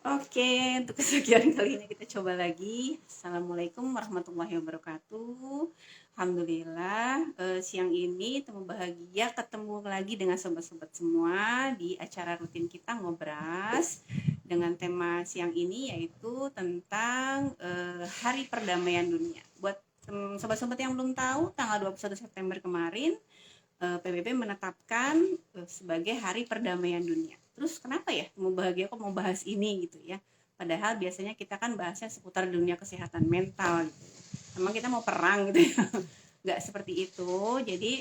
Oke, untuk kesekian kali ini kita coba lagi. Assalamualaikum warahmatullahi wabarakatuh. Alhamdulillah, siang ini temu bahagia ketemu lagi dengan sobat-sobat semua di acara rutin kita Ngobras dengan tema siang ini yaitu tentang Hari Perdamaian Dunia. Buat sobat-sobat yang belum tahu, tanggal 21 September kemarin PBB menetapkan sebagai Hari Perdamaian Dunia. Terus kenapa ya mau bahagia kok mau bahas ini gitu ya? Padahal biasanya kita kan bahasnya seputar dunia kesehatan mental gitu. Emang kita mau perang gitu ya? Nggak seperti itu. Jadi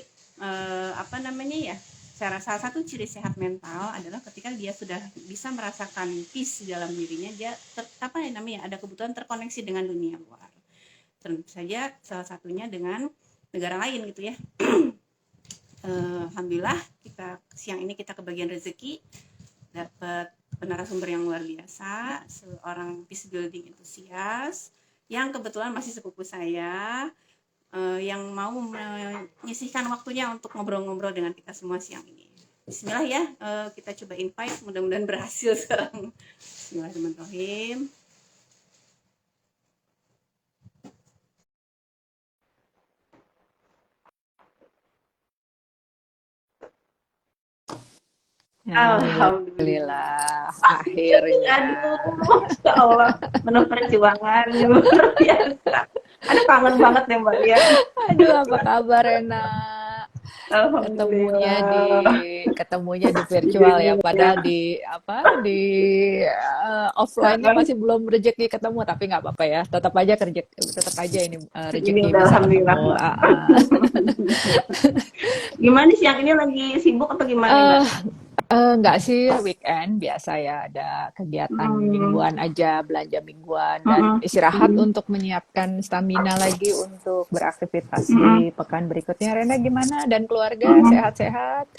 apa namanya ya? Salah satu ciri sehat mental adalah ketika dia sudah bisa merasakan peace di dalam dirinya, dia apa namanya ada kebutuhan terkoneksi dengan dunia luar. Tentu saja salah satunya dengan negara lain gitu ya. Alhamdulillah kita siang ini kita kebagian rezeki dapat narasumber yang luar biasa, seorang peace building entusias yang kebetulan masih sepupu saya, yang mau menyisihkan waktunya untuk ngobrol-ngobrol dengan kita semua siang ini. Bismillah ya, kita coba invite, mudah-mudahan berhasil sekarang. Bismillahirrahmanirrahim. Alhamdulillah, akhirnya. Aduh, Masya Allah, penuh perjuangan, luar biasa. Aduh, kangen banget ya Mbak ya. Aduh, apa kabar Rena? Ketemunya di Alhamdulillah. ketemunya di virtual ya, padahal di offline-nya masih belum rezeki ketemu, tapi nggak apa-apa ya. Tetap aja ini Ini rezeki udah bisa alhamdulillah ketemu. Mbak. Gimana siang ini lagi sibuk atau gimana nih Mbak? Eh, Enggak sih, weekend biasa ya, ada kegiatan Hmm, mingguan aja, belanja mingguan, dan mm-mm, istirahat mm-mm, untuk menyiapkan stamina lagi untuk beraktivitas di mm-mm, pekan berikutnya. Rena gimana? Dan keluarga mm-mm. sehat-sehat?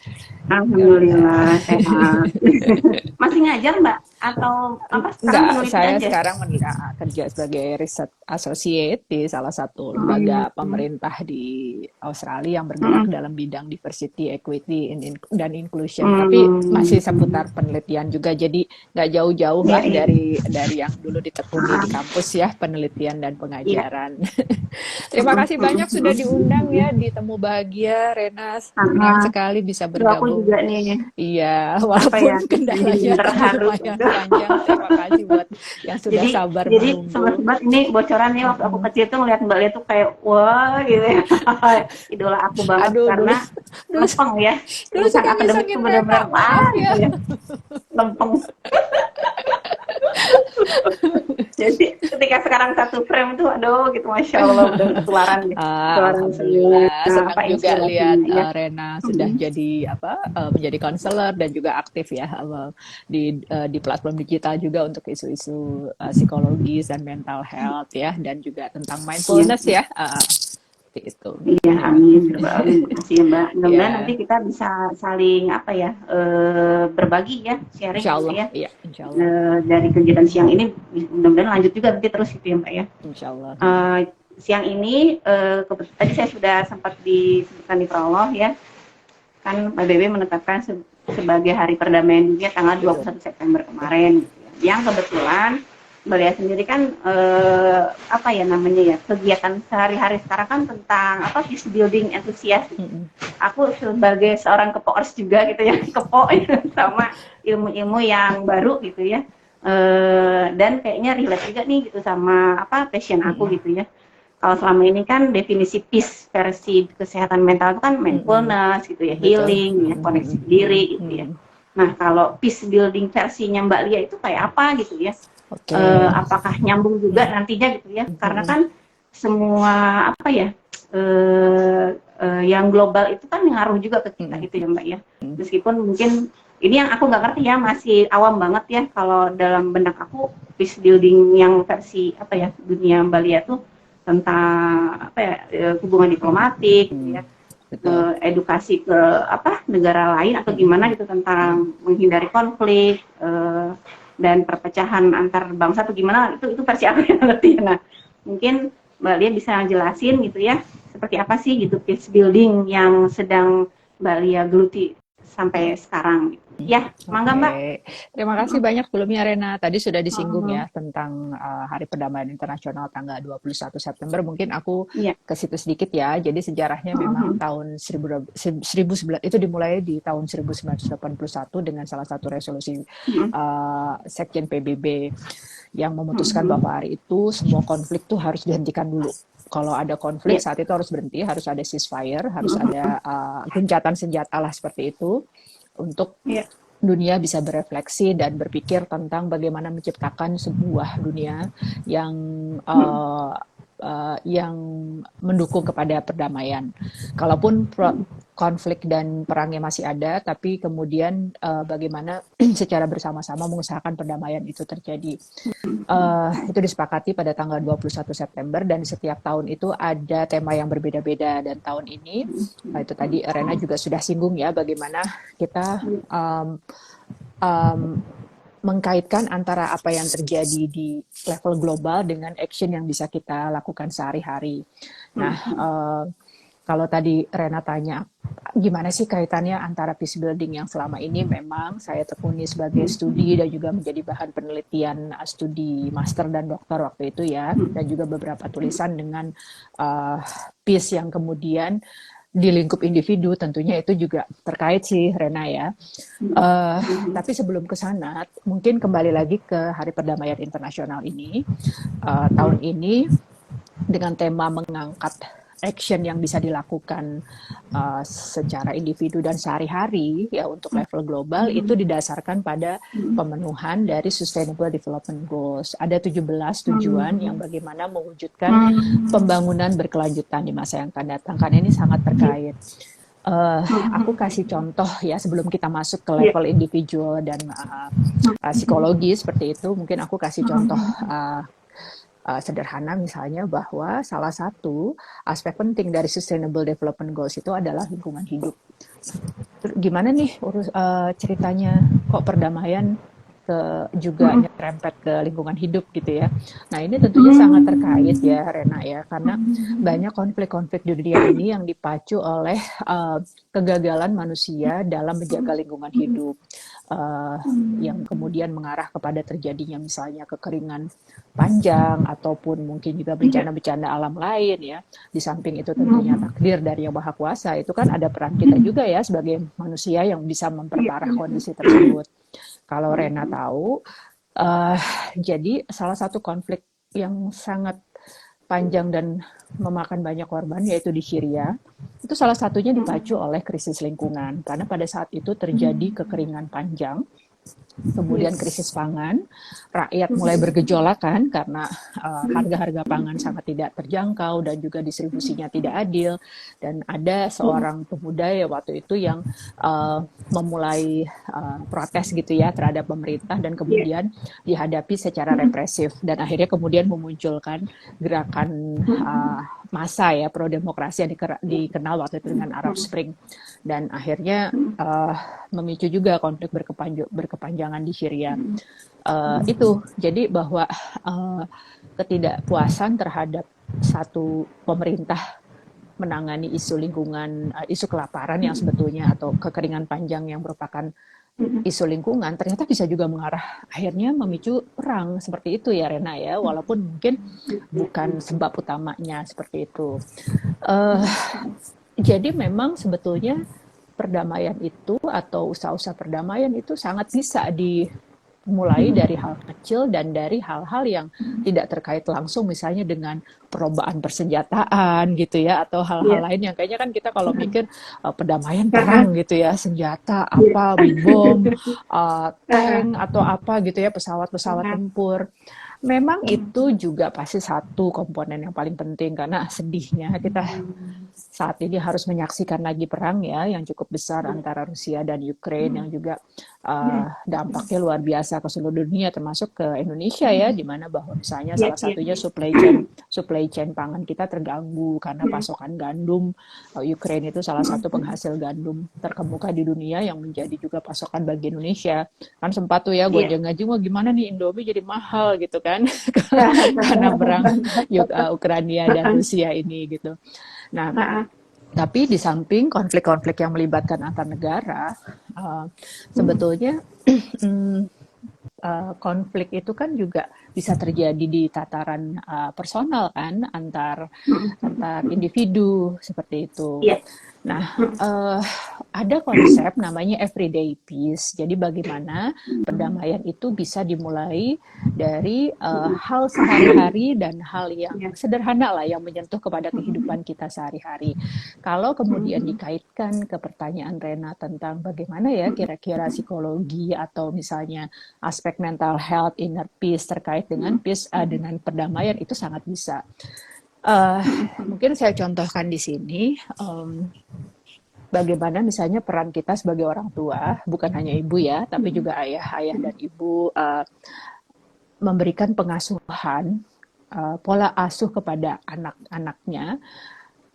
Alhamdulillah sehat. Masih ngajar Mbak? Atau apa sekarang Enggak, peneliti saya aja? sekarang kerja sebagai riset associate di salah satu Mm-mm, lembaga pemerintah di Australia yang bergerak mm-mm, dalam bidang diversity, equity, dan inclusion. Tapi masih mm-mm. seputar penelitian juga, jadi nggak jauh-jauh Iya, lah iya. dari yang dulu ditekuni di Ah, kampus ya, penelitian dan iya. pengajaran. Terima Mm-mm, kasih banyak sudah mm-mm, diundang mm-mm. ya di Temu Bahagia, Rena. Senang Ah, sekali bisa aduh, aku juga bergabung. nih Iya, apa walaupun ya jadi kendalanya terharu lumayan gitu. panjang. Terima kasih buat yang sudah jadi sabar jadi menunggu. sobat-sobat ini bocoran nih waktu aku Mm-mm. kecil tuh ngeliat Mbak Lia tuh kayak wah gitu ya. Idola aku banget Aduh, karena dulu, lempeng ya, dulu urusan suka akademik tuh ngisengin bener-bener Rena, wah maaf gitu ya. ya, lempeng. Jadi ketika sekarang satu frame tuh aduh gitu masya Allah udah ketularan deh, ketularan senyum Alhamdulillah, apa senang juga lihat inspirasinya ya. Rena sudah Mm-mm. jadi menjadi konselor dan juga aktif ya di platform digital juga untuk isu-isu psikologis dan mental health ya, dan juga tentang Iya, mindfulness ya. Seperti itu. iya, Terima amin. Serba amin. Makasih ya, Mbak. Mudah-mudahan nanti ya, kita bisa saling apa ya, berbagi ya, sharing insya gitu Allah, ya. iya, insya Allah, Dari kegiatan siang ini, mudah-mudahan lanjut juga nanti terus gitu ya, Mbak ya. insya Allah. Eh, Siang ini, tadi saya sudah sempat disebutkan di prolog ya, kan PBB menetapkan sebagai Hari Perdamaian Dunia tanggal Betul. 21 September kemarin gitu ya. Yang kebetulan Mbak Lea sendiri kan apa ya namanya ya kegiatan sehari-hari sekarang kan tentang apa peace building entusias. Mm-mm. Aku sebagai seorang kepoers juga gitu ya kepo sama ilmu-ilmu yang baru gitu ya. Dan kayaknya relate juga nih gitu sama apa passion aku Mm-mm. gitu ya. Kalau selama ini kan definisi peace versi kesehatan mental itu kan Mm-mm. mindfulness gitu ya, Betul. healing, ya, Mm-mm. koneksi Mm-mm. diri gitu ya. Mm-mm. Nah, kalau peace building versinya Mbak Lia itu kayak apa gitu ya? Oke. Apakah nyambung juga nantinya gitu ya? Karena Mm-mm. kan semua apa ya yang global itu kan ngaruh juga ke kita Mm-mm. gitu ya Mbak ya. Meskipun mungkin ini yang aku nggak ngerti ya masih awam banget ya kalau dalam benak aku peace building yang versi apa ya dunia Mbak Lia tuh tentang apa ya hubungan diplomatik gitu ya, Betul. edukasi ke apa negara lain atau Mm-mm. gimana gitu tentang menghindari konflik dan perpecahan antar bangsa atau gimana itu versi aku yang ngerti. Nah mungkin Mbak Lia bisa jelasin gitu ya seperti apa sih gitu peace building yang sedang Mbak Lia geluti sampai sekarang gitu. Ya, mangga Mbak. Oke, terima kasih banyak sebelumnya Rena. Tadi sudah disinggung Oh, ya tentang Hari Perdamaian Internasional tanggal 21 September. Mungkin aku iya. ke situ sedikit ya. Jadi sejarahnya memang Mhm, tahun 1000 itu dimulai di tahun 1981 dengan salah satu resolusi mhm, Sekjen PBB yang memutuskan mhm. bahwa hari itu semua konflik tuh harus dihentikan dulu. Kalau ada konflik Iya. saat itu harus berhenti, harus ada ceasefire, harus Mhm, ada gencatan senjata lah seperti itu untuk iya. dunia bisa berefleksi dan berpikir tentang bagaimana menciptakan sebuah dunia yang Mhm, yang mendukung kepada perdamaian. Kalaupun mhm, konflik dan perangnya masih ada, tapi kemudian bagaimana secara bersama-sama mengusahakan perdamaian itu terjadi. Itu disepakati pada tanggal 21 September dan setiap tahun itu ada tema yang berbeda-beda dan tahun ini itu tadi Rena juga sudah singgung ya bagaimana kita um, um, mengkaitkan antara apa yang terjadi di level global dengan action yang bisa kita lakukan sehari-hari. Nah, mhm, kalau tadi Rena tanya, gimana sih kaitannya antara peace building yang selama ini memang saya tekuni sebagai studi dan juga menjadi bahan penelitian studi master dan doktor waktu itu ya, dan juga beberapa tulisan dengan uh, peace yang kemudian di lingkup individu tentunya itu juga terkait sih Rena ya. mhm, Tapi sebelum ke sana, mungkin kembali lagi ke Hari Perdamaian Internasional ini. Tahun mhm, ini dengan tema mengangkat action yang bisa dilakukan secara individu dan sehari-hari ya untuk level global itu mhm, didasarkan pada mhm, pemenuhan dari Sustainable Development Goals. Ada 17 tujuan yang mhm, bagaimana mewujudkan mhm. pembangunan berkelanjutan di masa yang akan datang. Karena ini sangat Iya. terkait. Aku kasih Mhm, contoh ya sebelum kita masuk ke iya. level individual dan Mhm, psikologi seperti itu. Mungkin aku kasih contoh mhm, sederhana misalnya bahwa salah satu aspek penting dari Sustainable Development Goals itu adalah lingkungan hidup. Gimana nih ceritanya kok perdamaian juga mhm, nyerempet ke lingkungan hidup gitu ya. Nah ini tentunya sangat terkait mhm, ya Rena ya karena mhm, banyak konflik-konflik di dunia ini yang dipacu oleh kegagalan manusia dalam menjaga lingkungan hidup yang kemudian mengarah kepada terjadinya misalnya kekeringan panjang ataupun mungkin juga iya. bencana-bencana alam lain ya. Di samping itu tentunya Mhm, takdir dari Yang Maha Kuasa itu kan ada peran kita juga ya sebagai manusia yang bisa iya, memperparah iya. kondisi tersebut. Kalau Rena Mhm, tahu, uh, jadi salah satu konflik yang sangat panjang dan memakan banyak korban yaitu di Syria itu salah satunya dipacu mhm, oleh krisis lingkungan karena pada saat itu terjadi mhm, kekeringan panjang iya. kemudian krisis pangan, rakyat mulai Mhm, bergejolak kan karena mhm, harga-harga pangan sangat tidak terjangkau dan juga distribusinya tidak adil dan ada mhm, seorang pemuda ya waktu itu yang memulai protes gitu ya terhadap pemerintah dan iya. kemudian dihadapi secara Mhm, represif dan akhirnya kemudian memunculkan gerakan mhm, massa ya pro demokrasi yang dikenal waktu itu dengan Arab mhm, Spring dan akhirnya mhm, memicu juga konflik berkepanjangan di Syria. mhm, Itu jadi bahwa uh, ketidakpuasan terhadap satu pemerintah menangani isu lingkungan, isu kelaparan yang mhm, sebetulnya atau kekeringan panjang yang merupakan mhm. isu lingkungan ternyata bisa juga mengarah akhirnya memicu perang seperti itu ya Rena ya walaupun mungkin bukan sebab utamanya seperti itu. Uh, jadi memang sebetulnya perdamaian itu atau usaha-usaha perdamaian itu sangat bisa dimulai dari hal kecil dan dari hal-hal yang tidak terkait langsung misalnya dengan perlombaan persenjataan gitu ya atau hal-hal Iya. lain yang kayaknya kan kita kalau mikir perdamaian Heeh, perang gitu ya senjata iya. apa bom Heeh, tank atau apa gitu ya pesawat-pesawat heeh, tempur. Memang mhm, itu juga pasti satu komponen yang paling penting karena sedihnya kita mhm, saat ini harus menyaksikan lagi perang ya yang cukup besar iya, antara Rusia dan Ukraine mhm, yang juga mhm, dampaknya luar biasa ke seluruh dunia termasuk ke Indonesia ya di mana bahwa misalnya iya, salah iya, satunya iya, supply chain pangan kita terganggu karena iya, pasokan gandum. Ukraine itu salah satu penghasil gandum terkemuka di dunia yang menjadi juga pasokan bagi Indonesia. Kan sempat tuh ya iya. gonjang-ganjing wah gimana nih Indomie jadi mahal gitu kan karena perang Ukraina dan Rusia ini gitu. Nah, Heeh, Tapi di samping konflik-konflik yang melibatkan antar negara, sebetulnya konflik itu kan juga bisa terjadi di tataran personal kan, antar individu seperti itu. Iya. Nah, ada konsep namanya everyday peace. Jadi bagaimana perdamaian itu bisa dimulai dari hal sehari-hari dan hal yang Iya. sederhana lah yang menyentuh kepada kehidupan kita sehari-hari. Kalau kemudian dikaitkan ke pertanyaan Rena tentang bagaimana ya kira-kira psikologi atau misalnya aspek mental health, inner peace terkait dengan peace, dengan perdamaian itu sangat bisa. Mungkin saya contohkan di sini bagaimana misalnya peran kita sebagai orang tua, bukan hanya ibu ya, tapi juga ayah dan ibu memberikan pengasuhan, pola asuh kepada anak-anaknya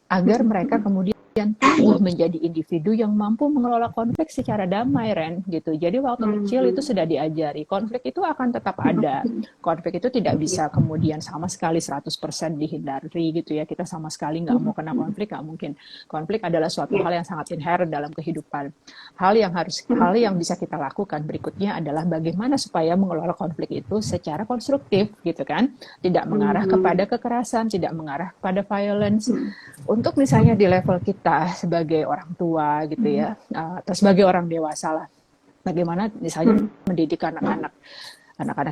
agar mereka kemudian tumbuh menjadi individu yang mampu mengelola konflik secara damai, Ren, gitu. Jadi waktu kecil itu sudah diajari, konflik itu akan tetap ada. Konflik itu tidak bisa kemudian sama sekali 100% dihindari gitu ya. Kita sama sekali nggak mau kena konflik, nggak mungkin. Konflik adalah suatu hal yang sangat inherent dalam kehidupan. Hal yang bisa kita lakukan berikutnya adalah bagaimana supaya mengelola konflik itu secara konstruktif gitu kan. Tidak mengarah kepada kekerasan, tidak mengarah kepada violence. Untuk misalnya di level kita sebagai orang tua gitu ya, atau sebagai orang dewasa lah, bagaimana misalnya mendidik anak-anak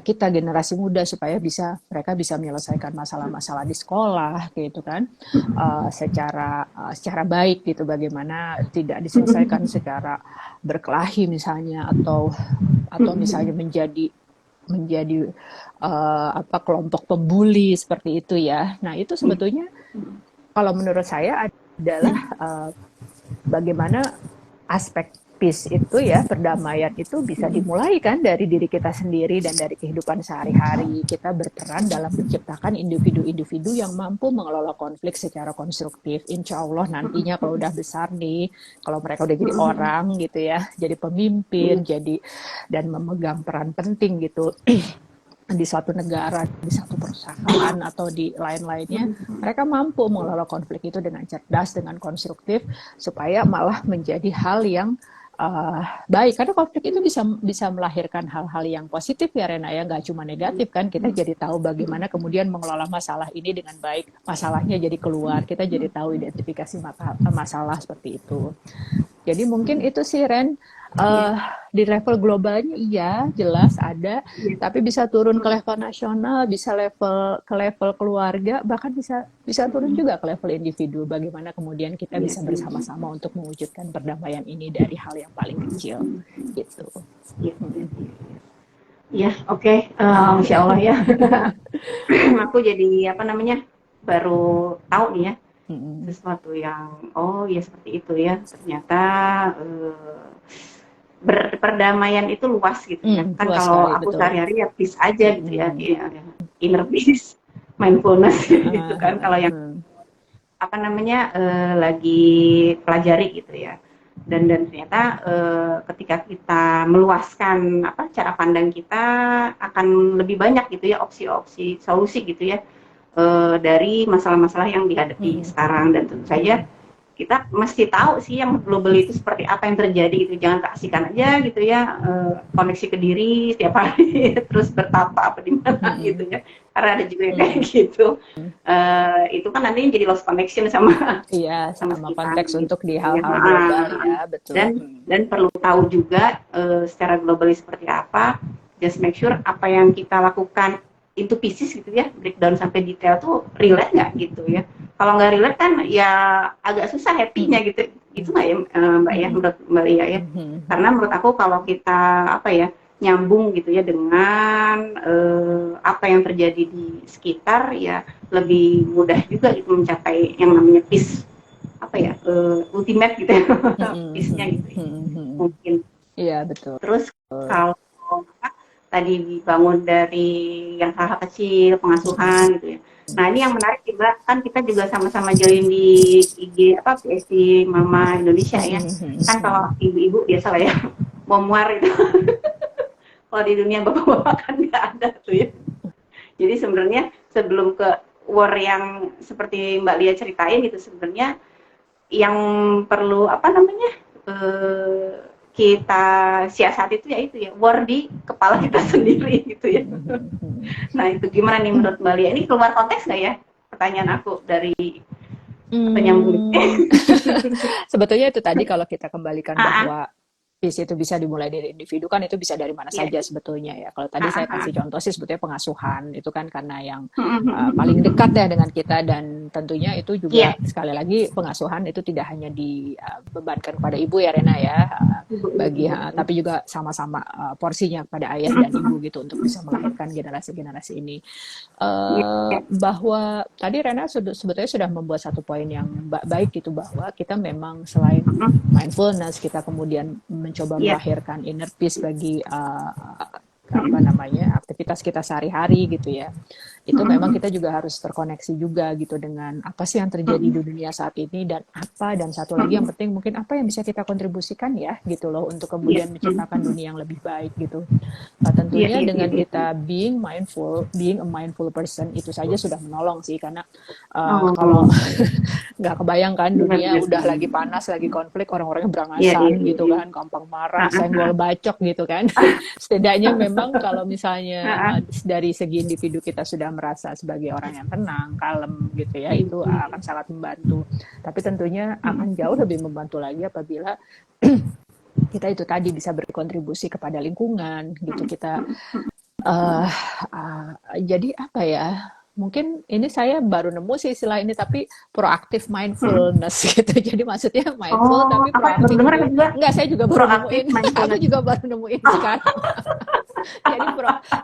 kita, generasi muda, supaya mereka bisa menyelesaikan masalah-masalah di sekolah gitu kan, secara baik gitu, bagaimana tidak diselesaikan secara berkelahi misalnya, atau misalnya menjadi kelompok pembuli seperti itu ya. Nah itu sebetulnya kalau menurut saya adalah bagaimana aspek peace itu ya, perdamaian itu bisa dimulai kan dari diri kita sendiri dan dari kehidupan sehari-hari. Kita berperan dalam menciptakan individu-individu yang mampu mengelola konflik secara konstruktif. Insya Allah nantinya kalau udah besar nih, kalau mereka udah jadi orang gitu ya, jadi pemimpin, dan memegang peran penting gitu di suatu negara, di satu perusahaan atau di lain-lainnya, mereka mampu mengelola konflik itu dengan cerdas, dengan konstruktif, supaya malah menjadi hal yang baik. Karena konflik itu bisa melahirkan hal-hal yang positif ya Rena ya, nggak cuma negatif kan. Kita jadi tahu bagaimana kemudian mengelola masalah ini dengan baik. Masalahnya jadi keluar, kita jadi tahu identifikasi masalah seperti itu. Jadi mungkin itu sih Ren, di level globalnya iya jelas ada, tapi bisa turun ke level nasional, bisa ke level keluarga, bahkan bisa turun juga ke level individu. Bagaimana kemudian kita bisa bersama-sama untuk mewujudkan perdamaian ini dari hal yang paling kecil gitu. Ya, oke. Insya Allah ya. Aku jadi baru tahu nih ya, sesuatu yang ya seperti itu ya. Ternyata perdamaian itu luas gitu ya. Kan Luas kalau sekali, aku betul. sehari-hari ya peace aja gitu ya, inner peace, mindfulness gitu kan. Kalau yang lagi pelajari gitu ya. Dan ternyata ketika kita meluaskan cara pandang kita, akan lebih banyak gitu ya opsi-opsi solusi gitu ya dari masalah-masalah yang dihadapi sekarang. Dan tentu saja kita mesti tahu sih yang global itu seperti apa yang terjadi gitu. Jangan keasikan aja gitu ya, koneksi ke diri setiap hari terus bertapa apa di mana gitu ya, karena ada juga yang kayak gitu. Itu kan nantinya jadi lost connection sama sama konteks gitu. untuk di hal-hal global ya, betul. Dan perlu tahu juga secara global seperti apa. Just make sure apa yang kita lakukan into pieces gitu ya, breakdown sampai detail tuh relate nggak gitu ya. Kalau nggak relate kan ya agak susah happy-nya gitu. Itu nggak ya Mbak ya, menurut Mbak Lia ya. Karena menurut aku kalau kita nyambung gitu ya dengan apa yang terjadi di sekitar, ya lebih mudah juga gitu mencapai yang namanya peace ultimate gitu ya, peace-nya gitu ya. Mungkin. Iya betul. Terus kalau tadi dibangun dari yang hal-hal kecil, pengasuhan gitu ya. Nah ini yang menarik juga, kan kita juga sama-sama join di IG PSI Mama Indonesia ya. Kan kalau ibu-ibu biasa lah ya, memuar itu. Kalau di dunia bapak-bapak kan nggak ada tuh ya. Jadi sebenarnya sebelum ke war yang seperti Mbak Lia ceritain gitu, sebenarnya yang perlu apa namanya eh, kita siasat itu ya war di kepala kita sendiri gitu ya. Nah itu gimana nih menurut Mbak Lia? Ini keluar konteks nggak ya pertanyaan aku dari atau nyambung? Hmm, sebetulnya itu tadi kalau kita kembalikan Ah, ah, bahwa peace itu bisa dimulai dari individu kan itu bisa dari mana iya. saja sebetulnya ya. Kalau tadi Ah, saya ah, kasih ah. contoh sih sebetulnya pengasuhan itu kan karena yang paling dekat Mm-mm. ya dengan kita dan tentunya itu Iya. juga sekali lagi pengasuhan itu tidak hanya dibebankan kepada ibu ya Rena ya, Ibu, ibu, bagi betul. tapi juga sama-sama porsinya kepada ayah dan ibu gitu untuk bisa melahirkan generasi-generasi ini. Iya, Bahwa tadi Rena sebetulnya sudah membuat satu poin yang baik gitu bahwa kita memang selain mindfulness kita kemudian mencoba iya. melahirkan inner peace bagi apa namanya aktivitas kita sehari-hari gitu ya itu memang kita juga harus terkoneksi juga gitu dengan apa sih yang terjadi di dunia saat ini dan satu lagi yang penting mungkin apa yang bisa kita kontribusikan ya gitu loh untuk Iya. kemudian menciptakan dunia yang lebih baik gitu. Iya, Tentunya iya, iya, dengan iya. kita being a mindful person itu saja sudah menolong sih karena kalau Oh, nggak kebayang kan dunia benar-benar. udah lagi panas lagi konflik orang-orangnya Iya, iya, berangasan iya, gitu iya. kan gampang marah Ah, ah, senggol bacok gitu kan setidaknya memang kalau misalnya ah, ah. dari segi individu kita sudah merasa sebagai orang yang tenang kalem gitu ya Iya, itu iya. akan sangat membantu tapi tentunya Mm-mm. akan jauh lebih membantu lagi apabila kita itu tadi bisa berkontribusi kepada lingkungan gitu kita uh, uh, jadi apa ya mungkin ini saya baru nemu sih istilah ini tapi proaktif Mm-mm. mindfulness gitu jadi maksudnya mindful Oh, tapi apa baru proaktif dengar juga juga enggak saya juga baru proaktif nemuin aku mindfulness. juga baru nemuin sekarang jadi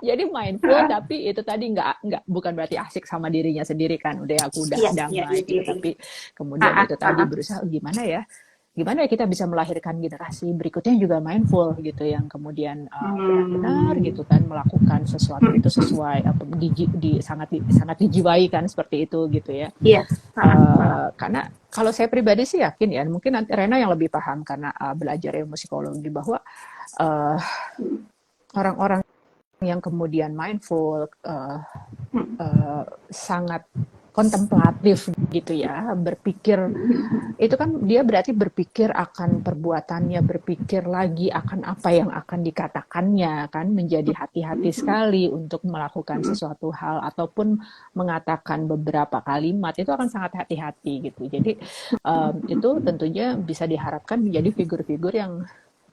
jadi mindful Ah, tapi itu tadi nggak bukan berarti asik sama dirinya sendiri kan udah aku udah iya, iya, damai iya, gitu iya, iya. tapi Ah, kemudian ah, itu ah, tadi ah. berusaha gimana ya kita bisa melahirkan generasi berikutnya juga mindful gitu yang kemudian benar-benar Hmm. gitu kan melakukan sesuatu itu sesuai apa sangat dijiwai kan seperti itu gitu ya. Iya. Ah, ah, ah. Karena kalau saya pribadi sih yakin ya mungkin nanti Rena yang lebih paham karena belajar ilmu psikologi bahwa uh, orang-orang yang kemudian mindful sangat kontemplatif gitu ya berpikir itu kan dia berarti berpikir akan perbuatannya, berpikir lagi akan apa yang akan dikatakannya, kan menjadi hati-hati sekali untuk melakukan sesuatu hal ataupun mengatakan beberapa kalimat itu akan sangat hati-hati gitu. Jadi itu tentunya bisa diharapkan menjadi figur-figur yang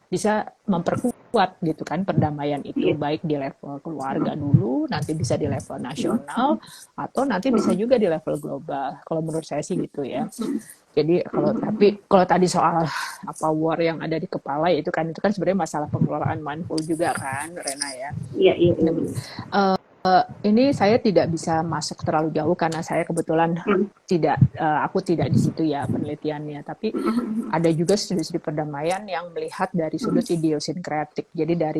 bisa memperkuat gitu kan perdamaian itu Iya. baik di level keluarga dulu nanti bisa di level nasional atau nanti bisa juga di level global kalau menurut saya sih gitu ya jadi kalau tadi soal apa war yang ada di kepala ya itu kan sebenarnya masalah pengelolaan mindful juga kan Rena ya. Iya, iya, iya, Nah, iya. ini saya tidak bisa masuk terlalu jauh karena saya kebetulan aku tidak di situ ya penelitiannya tapi ada juga studi-studi perdamaian yang melihat dari sudut idiosinkretik jadi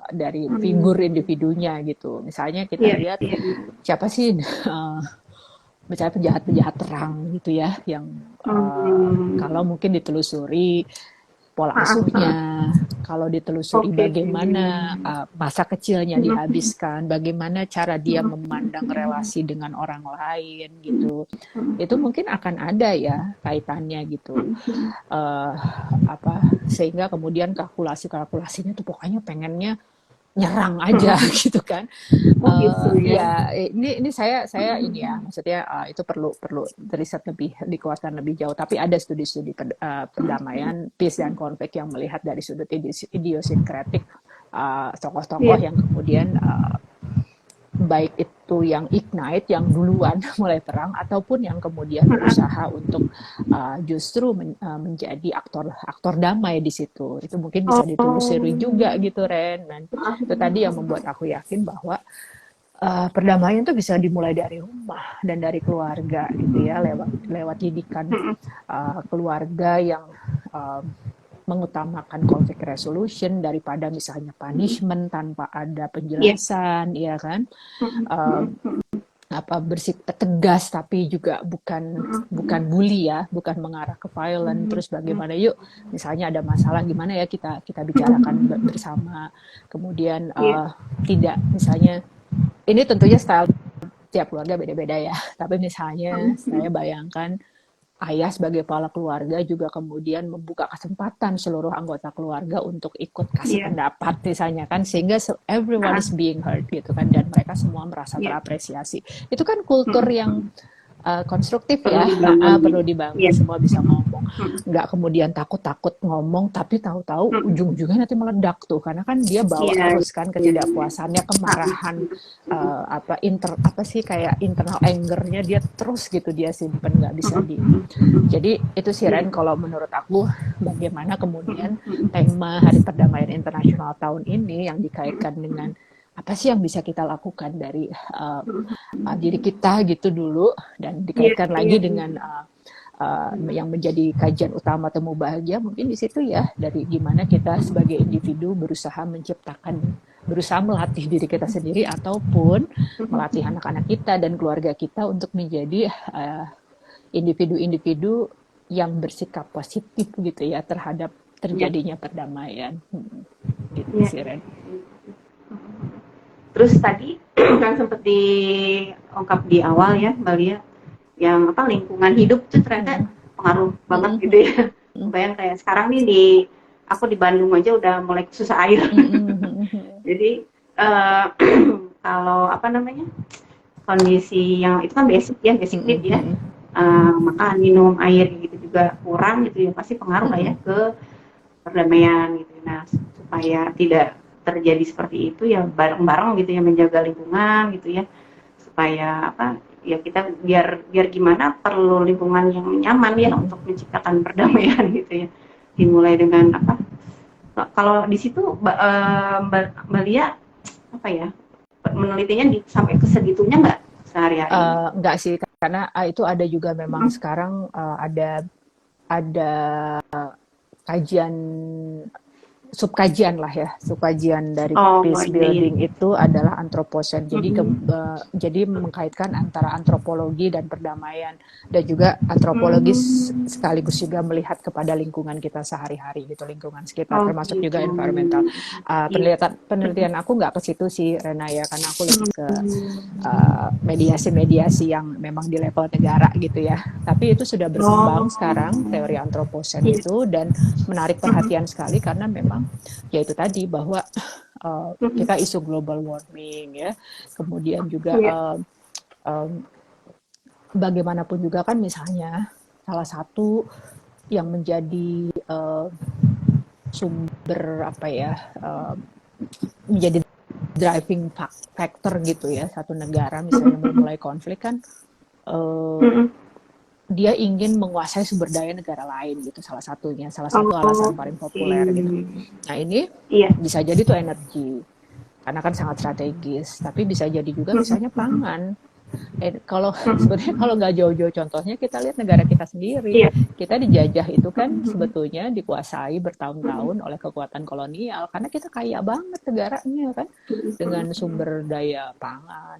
dari figur individunya gitu misalnya kita Iya, lihat iya, iya. siapa sih misalnya penjahat-penjahat terang gitu ya yang kalau Hmm. mungkin ditelusuri pola Ah, ah, ah. asuhnya, kalau ditelusuri Oke, oke. bagaimana masa kecilnya dihabiskan, bagaimana cara dia memandang relasi dengan orang lain gitu, itu mungkin akan ada ya kaitannya gitu, uh, sehingga kemudian kalkulasinya tuh pokoknya pengennya nyerang aja gitu kan. Oh gitu ya. Ya ini saya ini ya maksudnya itu perlu perlu riset lebih dikuatkan lebih jauh tapi ada studi-studi perdamaian peace dan konflik yang melihat dari sudut idiosinkretik tokoh-tokoh Iya. yang kemudian baik itu yang ignite yang duluan mulai perang ataupun yang kemudian berusaha untuk justru menjadi aktor damai di situ itu mungkin bisa ditelusuri juga Oh. gitu Ren dan itu tadi yang membuat aku yakin bahwa perdamaian itu bisa dimulai dari rumah dan dari keluarga gitu ya lewat didikan keluarga yang uh, mengutamakan conflict resolution daripada misalnya punishment tanpa ada Iya. penjelasan ya kan uh, bersikap tegas tapi juga bukan bully ya bukan mengarah ke violent terus bagaimana yuk misalnya ada masalah gimana ya kita bicarakan bersama kemudian Iya. tidak misalnya ini tentunya style tiap keluarga beda-beda ya. Tapi misalnya saya bayangkan ayah sebagai kepala keluarga juga kemudian membuka kesempatan seluruh anggota keluarga untuk ikut kasih Iya. pendapat misalnya kan, sehingga everyone Ah, is being heard gitu kan, dan mereka semua merasa iya. terapresiasi. Itu kan kultur Mm-mm. yang konstruktif Perlu ya. dibangun Perlu gitu. dibangun, Iya. semua bisa ngomong, Mm-mm. nggak kemudian takut-takut ngomong tapi tahu-tahu Mm-mm. ujung-ujungnya nanti meledak tuh, karena kan dia bawa Iya. terus kan Iya. Iya. ketidakpuasannya, Ah, kemarahan, mm-mm. apa sih, kayak internal angernya dia terus gitu, dia simpen, nggak bisa di. Mm-mm. Mm-mm. Jadi itu sih Iya. Ren, kalau menurut aku bagaimana kemudian Mm-mm. tema Hari Perdamaian Internasional tahun ini yang dikaitkan dengan apa sih yang bisa kita lakukan dari diri kita gitu dulu, dan Iya. dikaitkan Iya. lagi dengan yang menjadi kajian utama Temu Bahagia mungkin di situ ya, dari gimana kita sebagai individu berusaha melatih diri kita sendiri ataupun melatih anak-anak kita dan keluarga kita untuk menjadi individu-individu yang bersikap positif gitu ya terhadap Iya. terjadinya perdamaian. Gitu Iya. sih Ren. Terus tadi kan sempat diungkap di awal ya, Mbak Lia, yang apa, lingkungan hidup tuh ternyata pengaruh banget gitu ya. Bayang kayak sekarang nih aku di Bandung aja udah mulai susah air. Jadi eh, kalau apa namanya, kondisi yang itu kan basic need ya, makan, minum, air gitu juga kurang gitu ya, pasti pengaruh lah ya ke perdamaian gitu. Nah, supaya tidak terjadi seperti itu ya bareng-bareng gitu ya, menjaga lingkungan gitu ya, supaya apa ya, kita biar biar gimana, perlu lingkungan yang nyaman ya untuk menciptakan perdamaian gitu ya. Dimulai dengan apa, kalau di situ Mbak Lia apa ya, menelitinya sampai ke segitunya nggak sehari-hari ini? Enggak sih, karena itu ada juga memang sekarang ada kajian, subkajian lah ya, subkajian dari Oh peace iya, iya. building itu adalah antroposen. Jadi mengkaitkan antara antropologi dan perdamaian, dan juga antropologis sekaligus juga melihat kepada lingkungan kita sehari-hari gitu, lingkungan sekitar, Oh termasuk gitu. juga environmental. Iya. Penelitian aku nggak ke situ sih Rena ya, karena aku lebih ke mediasi-mediasi yang memang di level negara gitu ya. Tapi itu sudah berkembang Oh sekarang teori antroposen iya. itu, dan menarik perhatian sekali karena memang ya itu tadi, bahwa kita isu global warming ya, kemudian juga Iya. bagaimanapun juga kan, misalnya salah satu yang menjadi sumber apa ya, menjadi driving factor gitu ya, satu negara misalnya mau mulai konflik kan, dia ingin menguasai sumber daya negara lain gitu, salah satu alasan Oh paling oke. populer gitu. Nah ini Iya. bisa jadi tuh energi, karena kan sangat strategis, tapi bisa jadi juga misalnya pangan. Kalau sebenarnya kalau nggak jauh-jauh contohnya, kita lihat negara kita sendiri, Iya. kita dijajah itu kan sebetulnya dikuasai bertahun-tahun oleh kekuatan kolonial, karena kita kaya banget negaranya kan, dengan sumber daya pangan,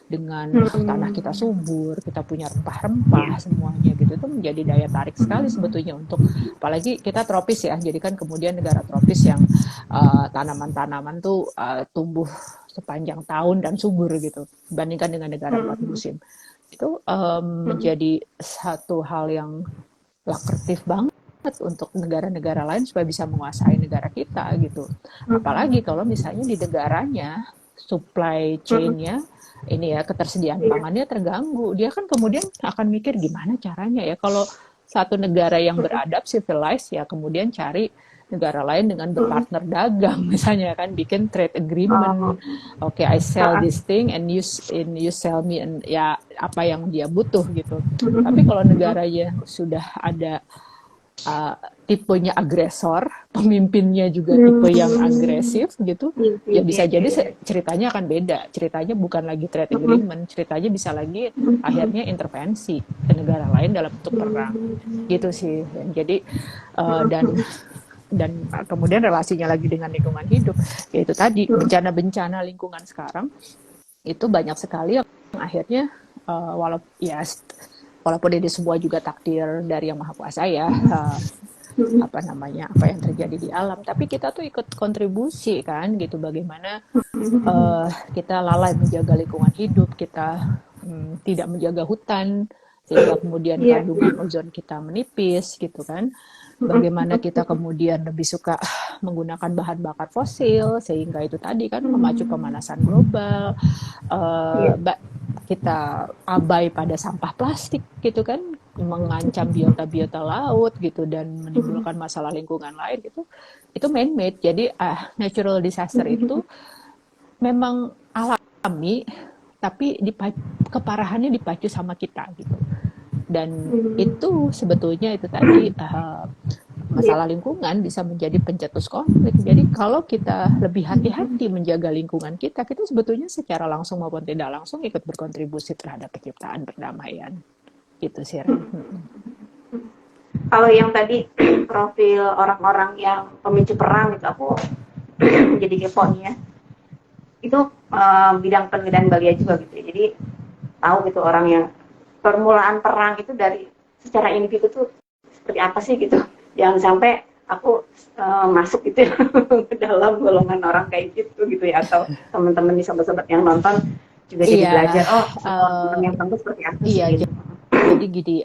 dengan tanah kita subur, kita punya rempah-rempah semuanya gitu. Itu menjadi daya tarik sekali sebetulnya untuk, apalagi kita tropis ya, jadi kan kemudian negara tropis yang tanaman-tanaman tuh tumbuh sepanjang tahun dan subur gitu, dibandingkan dengan negara 4 musim. Itu menjadi satu hal yang lukratif banget untuk negara-negara lain supaya bisa menguasai negara kita gitu. Apalagi kalau misalnya di negaranya supply chain-nya ini ya, ketersediaan pangannya terganggu, dia kan kemudian akan mikir gimana caranya ya, kalau satu negara yang beradab civilized ya kemudian cari negara lain dengan berpartner dagang misalnya kan, bikin trade agreement. Oke, I sell this thing and you sell me, and ya apa yang dia butuh gitu. Tapi kalau negaranya sudah ada tipenya agresor, pemimpinnya juga tipe yang agresif gitu, ya bisa jadi ceritanya akan beda. Ceritanya bukan lagi trade agreement, ceritanya bisa lagi akhirnya intervensi ke negara lain dalam bentuk perang gitu sih. Jadi dan kemudian relasinya lagi dengan lingkungan hidup, yaitu tadi bencana-bencana lingkungan sekarang itu banyak sekali yang akhirnya walaupun ini semua juga takdir dari yang Maha Kuasa ya, apa yang terjadi di alam, tapi kita tuh ikut kontribusi kan gitu, bagaimana kita lalai menjaga lingkungan hidup, kita tidak menjaga hutan sehingga kemudian kandungan ozon kita menipis gitu kan. Bagaimana kita kemudian lebih suka menggunakan bahan bakar fosil sehingga itu tadi kan memacu pemanasan global. Kita abai pada sampah plastik gitu kan, mengancam biota-biota laut gitu dan menimbulkan masalah lingkungan lain gitu. Itu man-made. Jadi natural disaster itu memang alami, tapi keparahannya dipacu sama kita gitu. Dan itu sebetulnya itu tadi masalah lingkungan bisa menjadi pencetus konflik. Jadi kalau kita lebih hati-hati menjaga lingkungan kita sebetulnya secara langsung maupun tidak langsung ikut berkontribusi terhadap penciptaan perdamaian. Gitu sih. Kalau yang tadi profil orang-orang yang pemicu perang itu aku jadi kepo nih ya. Itu bidang penelitian Balia juga gitu. Jadi tahu gitu orang yang permulaan perang itu dari secara individu tuh seperti apa sih gitu. Jangan sampai aku masuk gitu ke dalam golongan orang kayak gitu ya, atau teman-teman di sobat-sobat yang nonton juga jadi belajar orang yang tentu seperti apa sih gitu. Jadi gini,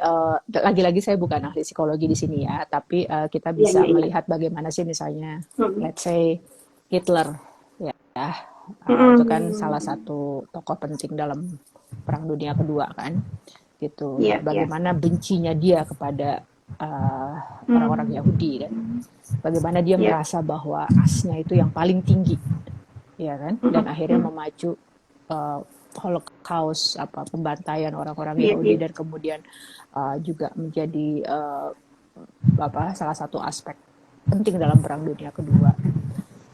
lagi-lagi saya bukan ahli psikologi di sini ya, tapi kita bisa melihat bagaimana sih misalnya, let's say Hitler ya, itu kan salah satu tokoh penting dalam Perang Dunia Kedua kan, gitu. Bagaimana bencinya dia kepada orang-orang Yahudi kan, bagaimana dia merasa bahwa rasnya itu yang paling tinggi, ya kan, dan akhirnya memacu Holocaust, pembantaian orang-orang Yahudi dan kemudian juga menjadi salah satu aspek penting dalam Perang Dunia Kedua.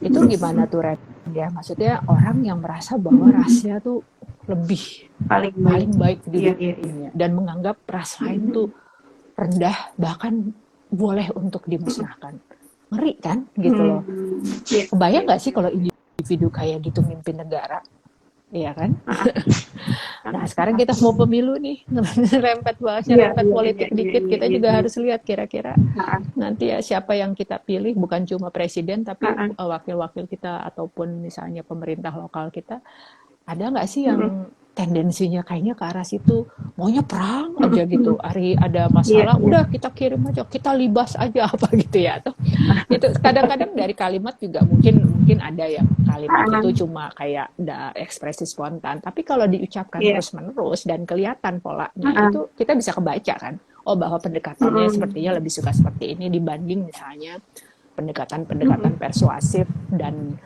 Itu gimana tuh Ren? Ya, maksudnya orang yang merasa bahwa rasnya tuh lebih paling baik di dunia dan menganggap ras lain tuh rendah, bahkan boleh untuk dimusnahkan. Ngeri kan gitu loh. Kebayang nggak sih kalau individu kayak gitu mimpin negara? Iya kan? Nah sekarang kita mau pemilu nih, rempet politik dikit, kita juga harus lihat kira-kira nanti ya siapa yang kita pilih, bukan cuma presiden tapi wakil-wakil kita ataupun misalnya pemerintah lokal kita, ada nggak sih yang tendensinya kayaknya ke arah situ, maunya perang aja gitu, hari ada masalah udah kita kirim aja, kita libas aja apa gitu ya, atau itu kadang-kadang dari kalimat juga mungkin ada yang kalimat itu cuma kayak ekspresi spontan, tapi kalau diucapkan terus-menerus dan kelihatan polanya itu kita bisa kebaca kan, oh bahwa pendekatannya sepertinya lebih suka seperti ini dibanding misalnya pendekatan persuasif dan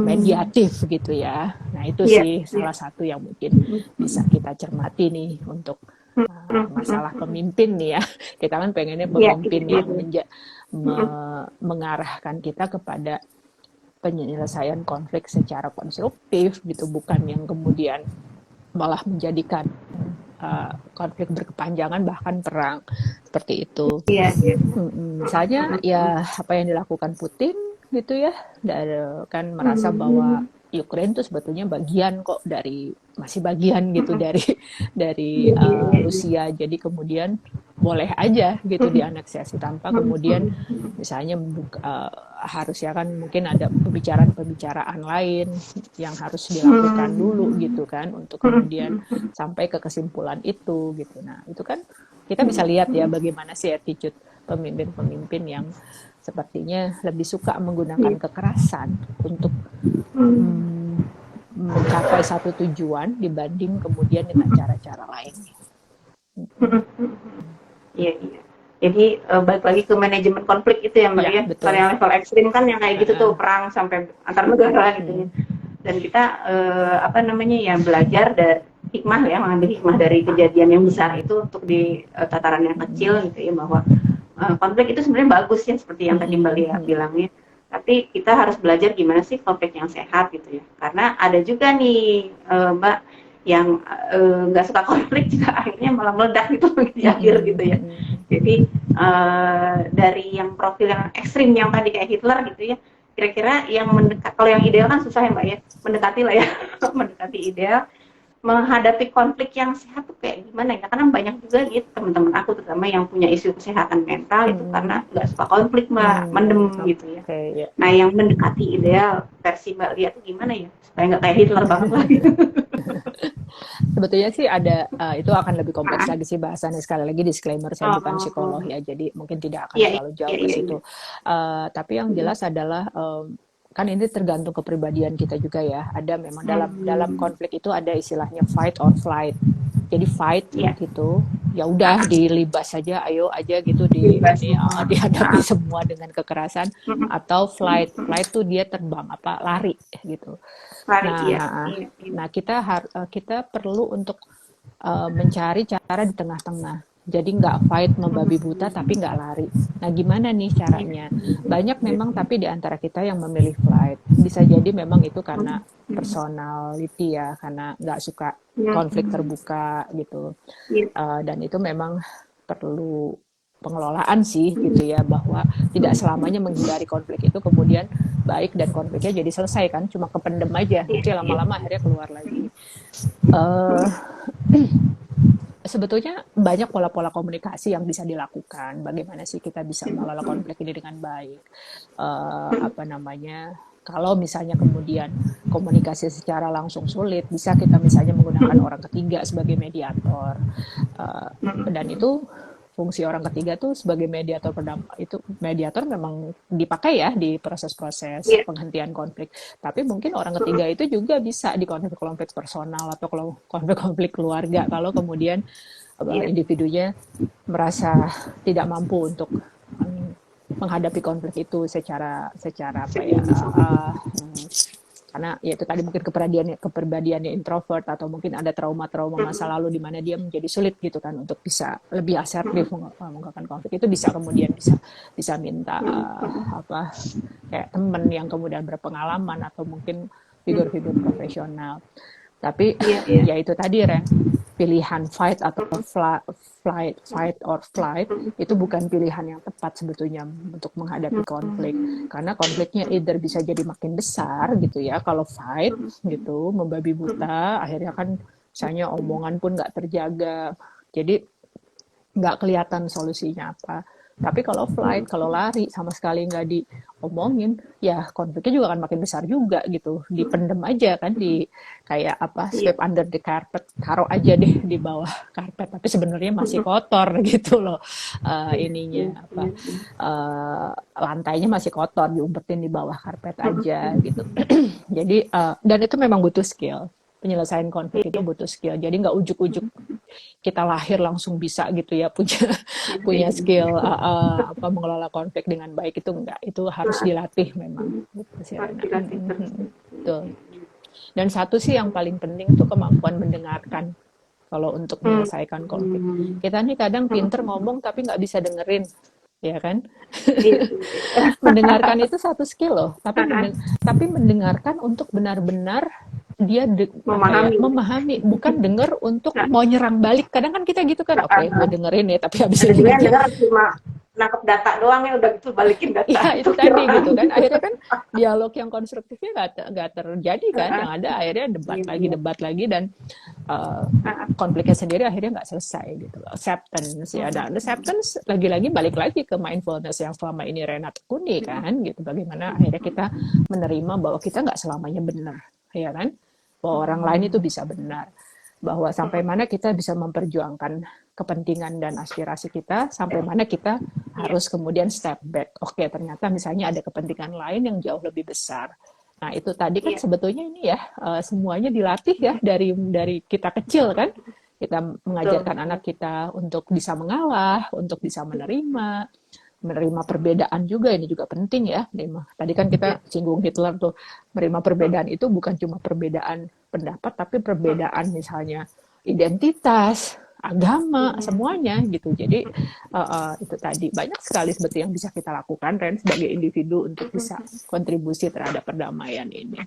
mediatif gitu ya. Nah itu sih salah satu yang mungkin bisa kita cermati nih untuk masalah pemimpin nih ya. Kita kan pengennya pemimpin yang mengarahkan kita kepada penyelesaian konflik secara konstruktif gitu, bukan yang kemudian malah menjadikan konflik berkepanjangan bahkan perang seperti itu. Misalnya ya apa yang dilakukan Putin gitu ya, kan merasa bahwa Ukraine itu sebetulnya bagian kok masih bagian gitu dari Rusia, jadi kemudian boleh aja gitu dianeksasi tanpa kemudian misalnya harusnya kan mungkin ada pembicaraan lain yang harus dilakukan dulu gitu kan untuk kemudian sampai ke kesimpulan itu gitu. Nah itu kan kita bisa lihat ya bagaimana sih attitude pemimpin-pemimpin yang sepertinya lebih suka menggunakan kekerasan untuk mencapai satu tujuan dibanding kemudian dengan cara-cara lain. Iya. Jadi balik lagi ke manajemen konflik itu ya Mbak ya. Kalau yang level ekstrim kan yang kayak gitu tuh perang sampai antar negara gitu. Dan kita belajar dari hikmah ya, mengambil hikmah dari kejadian yang besar itu untuk di tataran yang kecil gitu ya, bahwa konflik itu sebenarnya bagus ya seperti yang tadi Mbak Lia bilangnya. Tapi kita harus belajar gimana sih konflik yang sehat gitu ya. Karena ada juga nih Mbak yang nggak suka konflik juga akhirnya malah meledak gitu di akhir gitu ya. Jadi dari yang profil yang ekstrim yang tadi kayak Hitler gitu ya, kira-kira yang mendekat, kalau yang ideal kan susah ya Mbak ya, mendekati lah ya, mendekati ideal, menghadapi konflik yang sehat tuh kayak gimana ya, karena banyak juga gitu teman-teman aku terutama yang punya isu kesehatan mental itu karena nggak suka konflik Mbak, mendem gitu ya. Nah yang mendekati ideal versi Mbak Lia tuh gimana ya supaya nggak kayak Hitler banget lah gitu. Sebetulnya sih ada, itu akan lebih kompleks lagi sih bahasannya. Sekali lagi disclaimer, saya bukan Oh, psikolog ya, jadi mungkin tidak akan iya, terlalu iya, jauh ke iya, iya. situ. Tapi yang jelas adalah, kan ini tergantung kepribadian kita juga ya. Ada memang dalam dalam Hmm, konflik itu ada istilahnya fight or flight. Jadi fight iya. gitu, ya udah dilibas saja, ayo aja gitu di Bebas ini semua. dihadapi semua dengan kekerasan. Mm-mm. Atau flight, Mm-mm. flight tuh dia terbang apa lari gitu. Lari, Nah, iya, iya, iya. nah kita perlu untuk mencari cara di tengah-tengah. Jadi nggak fight membabi buta Hmm, tapi nggak lari. Nah gimana nih iya, caranya? Banyak memang tapi di antara kita yang memilih flight. Bisa jadi memang itu karena mm-mm. personality ya, karena nggak suka konflik Mm-mm. terbuka gitu. Iya. Dan itu memang perlu pengelolaan sih gitu ya, bahwa tidak selamanya menghindari konflik itu kemudian baik dan konfliknya jadi selesai kan, cuma kependem aja, Iya, nanti iya. lama-lama akhirnya keluar lagi. uh, Sebetulnya banyak pola-pola komunikasi yang bisa dilakukan. Bagaimana sih kita bisa mengelola konflik ini dengan baik? Apa namanya? Kalau misalnya kemudian komunikasi secara langsung sulit, bisa kita misalnya menggunakan orang ketiga sebagai mediator. Dan itu fungsi orang ketiga tuh sebagai mediator itu mediator memang dipakai ya di proses-proses Iya. penghentian konflik. Tapi mungkin orang ketiga itu juga bisa di konflik-konflik personal atau konflik-konflik keluarga kalau kemudian Iya. individunya merasa tidak mampu untuk menghadapi konflik itu secara secara apa ya karena ya itu tadi mungkin kepribadiannya introvert atau mungkin ada trauma-trauma masa lalu di mana dia menjadi sulit gitu kan untuk bisa lebih asertif mengungkapkan konflik itu bisa kemudian bisa minta apa kayak teman yang kemudian berpengalaman atau mungkin figur-figur profesional. Tapi Iya, iya. ya itu tadi Ren, pilihan fight atau fight or flight itu bukan pilihan yang tepat sebetulnya untuk menghadapi konflik, karena konfliknya either bisa jadi makin besar gitu ya kalau fight gitu membabi buta, akhirnya kan misalnya omongan pun nggak terjaga, jadi nggak kelihatan solusinya apa. Tapi kalau flight, kalau lari sama sekali nggak diomongin, ya konfliknya juga akan makin besar juga gitu. Dipendem aja kan, di kayak apa, Iya. sweep under the carpet, taruh aja deh di bawah karpet. Tapi sebenarnya masih kotor gitu loh, ininya apa, lantainya masih kotor, diumpetin di bawah karpet aja gitu. Jadi dan itu memang butuh skill. Penyelesaian konflik itu butuh skill. Jadi nggak ujuk-ujuk kita lahir langsung bisa gitu ya punya punya skill apa mengelola konflik dengan baik, itu enggak, itu harus dilatih memang gitu sih Harus Rena. dilatih terus. Betul. Dan satu sih yang paling penting itu kemampuan mendengarkan kalau untuk menyelesaikan konflik. Kita nih kadang pinter ngomong tapi nggak bisa dengerin, ya kan? Iya. Mendengarkan itu satu skill loh, tapi mendengarkan untuk benar-benar dia apa ya Memahami. memahami, bukan denger untuk Nah, mau nyerang balik. Kadang kan kita gitu kan, oke gue dengerin ya, tapi habis ada itu juga yang aja. dengar cuma nangkep data doang ya udah gitu balikin data. Iya itu tadi gitu kan, akhirnya kan dialog yang konstruktifnya nggak terjadi kan, yang ada akhirnya debat lagi dan konfliknya sendiri akhirnya nggak selesai gitu loh. Acceptance ya, dan acceptance lagi-lagi balik lagi ke mindfulness yang selama ini Renat tekuni kan gitu, bagaimana akhirnya kita menerima bahwa kita nggak selamanya benar, ya kan, bahwa orang lain itu bisa benar, bahwa sampai mana kita bisa memperjuangkan kepentingan dan aspirasi kita, sampai mana kita harus kemudian step back. Oke, ternyata misalnya ada kepentingan lain yang jauh lebih besar. Nah, itu tadi kan sebetulnya ini ya, semuanya dilatih ya dari kita kecil kan. Kita mengajarkan anak kita untuk bisa mengalah, untuk bisa menerima perbedaan juga, ini juga penting ya. Tadi kan kita singgung Hitler tuh, menerima perbedaan itu bukan cuma perbedaan pendapat, tapi perbedaan misalnya identitas, agama, semuanya gitu. Jadi itu tadi banyak sekali sebetulnya yang bisa kita lakukan Ren sebagai individu untuk bisa kontribusi terhadap perdamaian ini.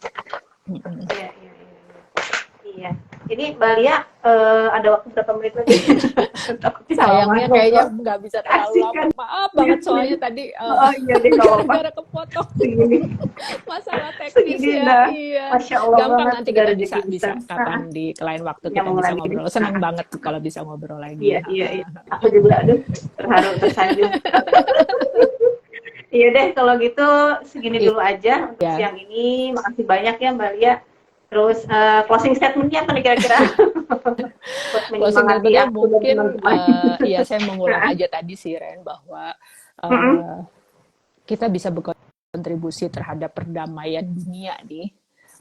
Iya, iya, iya. Ini Mbak Lia ada waktu berapa menit lagi? Sayangnya kayaknya nggak bisa terlalu lama. Kan? Maaf banget soalnya tadi Iya deh, gara-gara kepotong masalah teknis ya. Iya. Masya Allah Gampang, banget, nanti kita bisa kapan di lain waktu kita nyambung bisa lagi. ngobrol. Senang banget kalau bisa ngobrol lagi. Iya, iya, iya. Aku juga aduh terharu, tersanjung. Iya deh, kalau gitu segini dulu aja untuk siang ini. Makasih banyak ya Mbak Lia. Terus closing statement-nya apa nih kira-kira? buat Closing menyemangati statement-nya aku dan mungkin teman-teman. ya saya mengulang Nah, aja tadi sih Ren bahwa mm-mm. eh, kita bisa berkontribusi terhadap perdamaian dunia nih.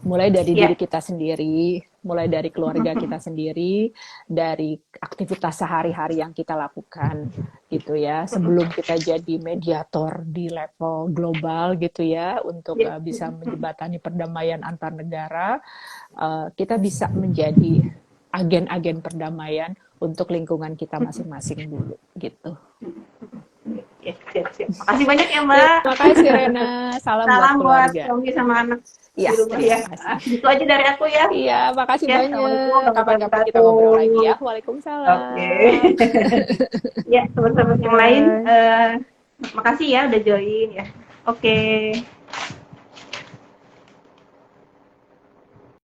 Mulai dari diri Ya, kita sendiri, mulai dari keluarga kita sendiri, dari aktivitas sehari-hari yang kita lakukan gitu ya. Sebelum kita jadi mediator di level global gitu ya untuk ya, bisa menjembatani perdamaian antar negara, kita bisa menjadi agen-agen perdamaian untuk lingkungan kita masing-masing dulu gitu. ya, siap, siap. Makasih banyak ya Mbak. Terima kasih Rena, salam buat Salam buat keluarga. suami sama anak Ya, di rumah terima ya. kasih. Gitu aja dari aku ya. Iya, makasih Ya, Assalamualaikum banyak. warahmatullahi Kapan-kapan kita ngobrol lagi wabarakatuh. ya. Oke. Waalaikumsalam. Ya, teman-teman yang lain, Bye. makasih ya udah join ya. Oke.